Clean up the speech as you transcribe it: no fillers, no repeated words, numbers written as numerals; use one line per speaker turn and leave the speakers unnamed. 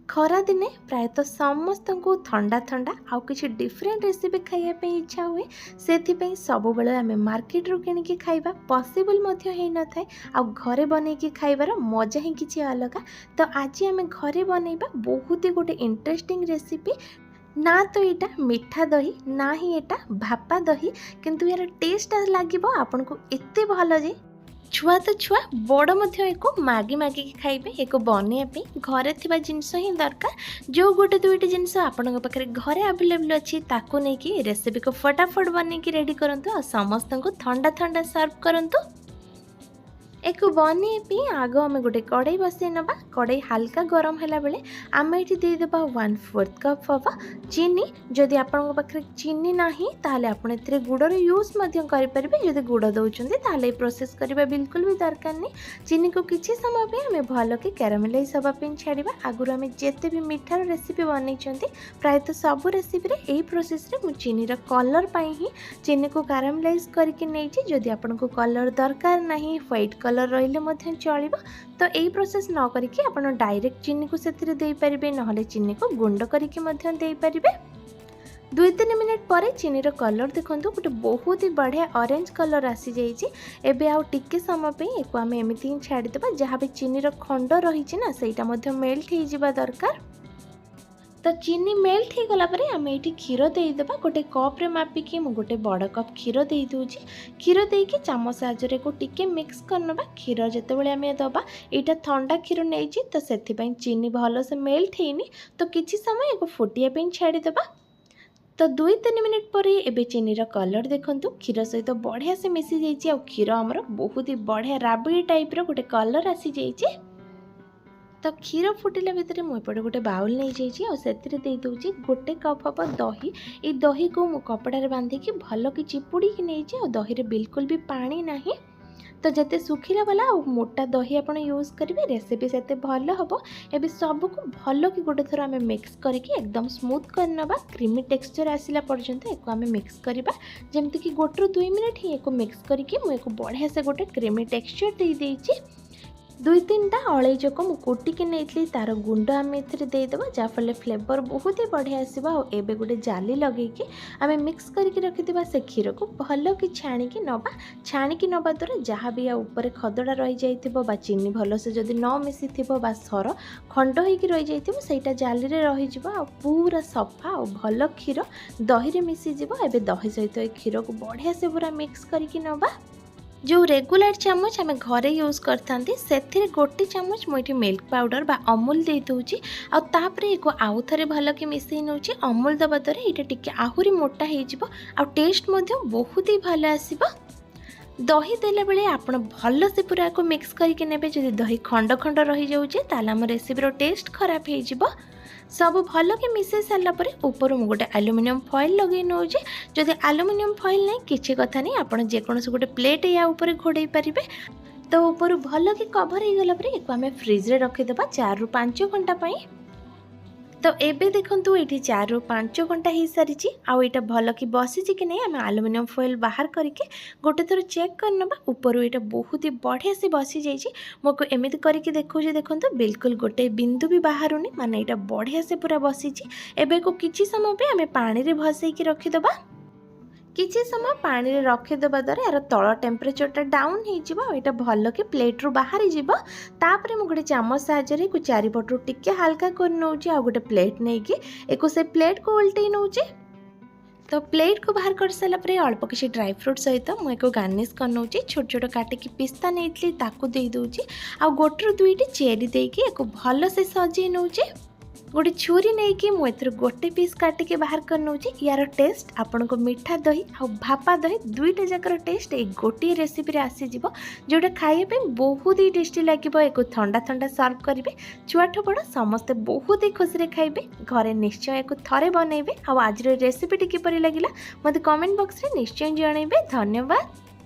खरा दिने प्रायतः समस्त को ठंडा ठंडा आउ किसी डिफरेंट रेसिपी खाइबा इच्छा हुए से सब आम मार्केट रू किणिकी खाइबा पॉसिबल हो न थाए आउ घरे बनैकी खाइबार मजा ही किसी अलग। तो आज आम घरे बनैबा बहुत ही गोटे इंटरेस्टिंग रेसिपी। ना तो यहाँ मीठा दही ना ही यहाँ भापा दही, किंतु यार टेस्ट लगे आपन को एते भल जे छुआ तो छुआ बड़ एको मागी मागी खाइबे। एको बनैया घरे थिबा जिनस ही दरकार। जो गोटे दुईटी जिनस आपण पाखे घरे अवेलेबल अच्छी ताकू नहीं रेसिपी को फटाफट बनैकी रेडी करंतु और समस्त को ठंडा ठंडा सर्व करंतु। एक बनैया आग आम गोटे कड़ाई बसई ना। कड़ाई हल्का गरम है बेले आम ये देदेबा 1/4 कप हम चीनी। जदि आपण पाखे चीनी ना ताले आप गुड़र यूज करेंगे। जदि गुड़ दौरान ताले प्रोसेस करने बिल्कुल भी दरकार नहीं। चीनी को किसी समय आम भल कि कैरामेलाइज हाँपाई छाड़ा। आगुरी आम जिते भी मिठार रेसिपी बनई प्रायतः सबू रेसिपी यही प्रोसेस रे चीनी कलर ही चीनी को कैरामेलाइज करके नहीं। जदि आपन को कलर दरकार ना व्हाइट कलर रही चलो तो यही प्रोसेस न करके आप डायरेक्ट चीनी को दे पारे ना चीनी को गुंड करके दे पारे। 2-3 मिनट पर चीनी कलर देखो गोटे बहुत ही बढ़िया ऑरेंज कलर आसी जाइए। एबे आउ टिके समय एक आम एमती ही छाड़ीदे जहाँ भी चीनी खंड रही ना मेल्ट हो दरकार। तो चीनी मेल्ट हो गला परे आम ये क्षीर देदेबा। गोटे कप रे मापिकी मु गोटे बड़ कप क्षीर दे दूची। क्षीर देकी चामच साहाय्य को टिके मिक्स करनबा। क्षीर जितेबाला आम दबा यहाँ ठंडा क्षीर नहीं तो से चीनी भल से मेल्ट होनी तो किसी समय एक फुटिया छाड़ीदबा। तो 2-3 मिनट पर एबे चीनी कलर देखंतु क्षीर सहित बढ़िया से मिसी जाइए। आ क्षीर आमर बहुत ही बढ़िया राबड़ी टाइप रो गोटे कलर आसी जाइए। तो क्षीर फुटिला भितर मुझे गोटे बाउल नहीं जाइए और से दूची गोटे कप हम दही। ये दही को मु कपड़ा बांधिकी भल कि चिपुड़ी नहीं और दही रे बिल्कुल भी पानी ना। तो जिते सुखिला वाला और मोटा दही आप यूज करेंगे रेसिपी से भल हम। एबे सबको भल कि गोटे थर आम मिक्स करके एकदम स्मूथ करनबा। क्रीमी टेक्सचर आसला पर्यंत एक आम मिक्स करवा जमती कि 1-2 मिनट ही एक मिक्स करके मुझे बढ़िया से गोटे क्रीमी टेक्सचर दे देइछि। 2-3टा अलैचक मु कुटिकी नहीं तार गुंड आम देदेबा जहाँफल फ्लेवर बहुत ही बढ़िया आसवा। एबे गोटे जाली लगे आम मिक्स करके रखिथिबा से क्षीर को भल कि छाणिकी नबा। छाणिकी नबा द्वारा जहाँ भी ऊपर खदड़ा रही जाइथिबो बा चीनी भल से जदि न मिसी थिबो बा सर खंड होइकी रही जाइथिबो सेटा जाली रे रही जिवो आ पूरा सफा और भल क्षीर दही रे मिसी जिवो। एबे दही सहित ए क्षीर को बढ़िया से पूरा मिक्स करके नबा। जो रेगुलर चामच आम घरे यूज करते से गोटे चामच मुझे मिल्क पाउडर बा अमूल दे दूची। आउे एक आउ थे भल कि मिसई नौ अमूल दबा द्वारा ये टिके आहरी मोटा हो टेस्ट बहुत ही भल आसब। दही देला बेले आप भल से पूरा को मिक्स करके नेबे। जदि दही खंड खंड रही जाऊे ताला आम रेसिपीर टेस्ट खराब हो सब भल कि मिसई सारा पर ऊपर मु गोटे एल्युमिनियम फॉइल लगे नौचे। जदि एल्युमिनियम फॉइल नहीं किसी कथा नहीं आप जेकोसी गोटे प्लेट या ऊपर घोड़े पारे। तो ऊपर भल कि कवर हो गला पर एक आम फ्रिज रे रखीदबा 4-5 घंटा पाई। तो एबे देखंतु ये 4-5 घंटा हो सारी आउ यहाँ भल कि बसी कि नहीं आम एल्युमिनियम फॉइल बाहर करके गोटे थर चेक करनबा। ऊपर ये बहुत ही बढ़िया से बसी जाइए। मुझको एमती करके देखा देखो बिल्कुल गोटे बिंदु भी बाहरुनी माने यहाँ बढ़िया से पूरा बसी। एबे को किसी समय भी आम पानी रे भसैकी रखीदबा। किसी समय पानी रे रखीदेवा द्वारा यार तल टेम्परेचरटा डाउन हो भल कि प्लेट रू बाहरी जीव। तापर मु गोटे चामच साहाय्य को चारिपटू टिके हल्का कर नौची आ गोटे प्लेट नहीं कि एक से प्लेट को उल्टे नौचे। तो प्लेट को बाहर कर सारा पर अल्प किसी ड्राई फ्रूट सहित मुझे गार्निश कर नौची। छोट छोट काटिकी पिस्ता नहीं ताकू दे दूची आ गोटे 2टी चेरी देकी एक भल से सजे नौचे। गोटे छुरी नहीं कि मुझे गोटे पीस काटिके बाहर कर नौची। यार टेस्ट आपन को मीठा दही आ भापा दही दुईटा जाकर टेस्ट एक गोटे रेसिपी आसीज जोटा खाइबा बहुत ही टेस्टी लगे। एक ठंडा ठंडा सर्व करेंगे छुआठू बड़ समस्ते बहुत ही खुशी खाइबे। घरे निश्चय एक थरे बनइबे। आज रेसिपी किपर लगे मत कमेंट बॉक्स रे निश्चय जनइबे। धन्यवाद।